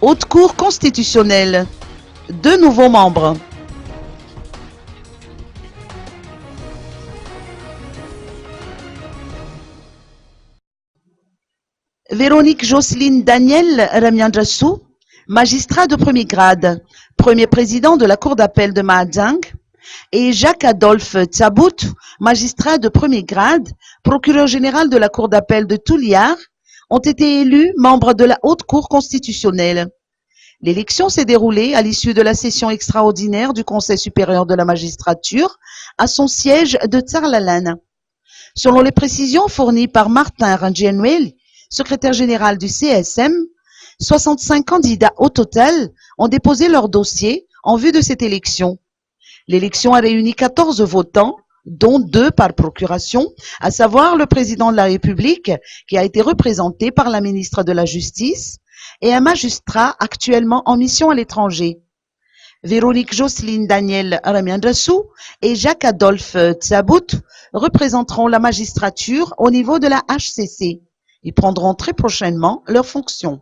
Haute Cour constitutionnelle. 2 nouveaux membres. Véronique Jocelyne Daniel Ramiandrassou, magistrat de premier grade, premier président de la Cour d'appel de Mahajang, et Jacques-Adolphe Tsabout, magistrat de premier grade, procureur général de la Cour d'appel de Touliar, ont été élus membres de la Haute Cour constitutionnelle. L'élection s'est déroulée à l'issue de la session extraordinaire du Conseil supérieur de la magistrature à son siège de Tsarlalane. Selon les précisions fournies par Martin Rangienuel, secrétaire général du CSM, 65 candidats au total ont déposé leur dossier en vue de cette élection. L'élection a réuni 14 votants, dont 2 par procuration, à savoir le président de la République, qui a été représenté par la ministre de la Justice, et un magistrat actuellement en mission à l'étranger. Véronique Jocelyne Daniel Ramiandrassou et Jacques-Adolphe Tsabout représenteront la magistrature au niveau de la HCC. Ils prendront très prochainement leurs fonctions.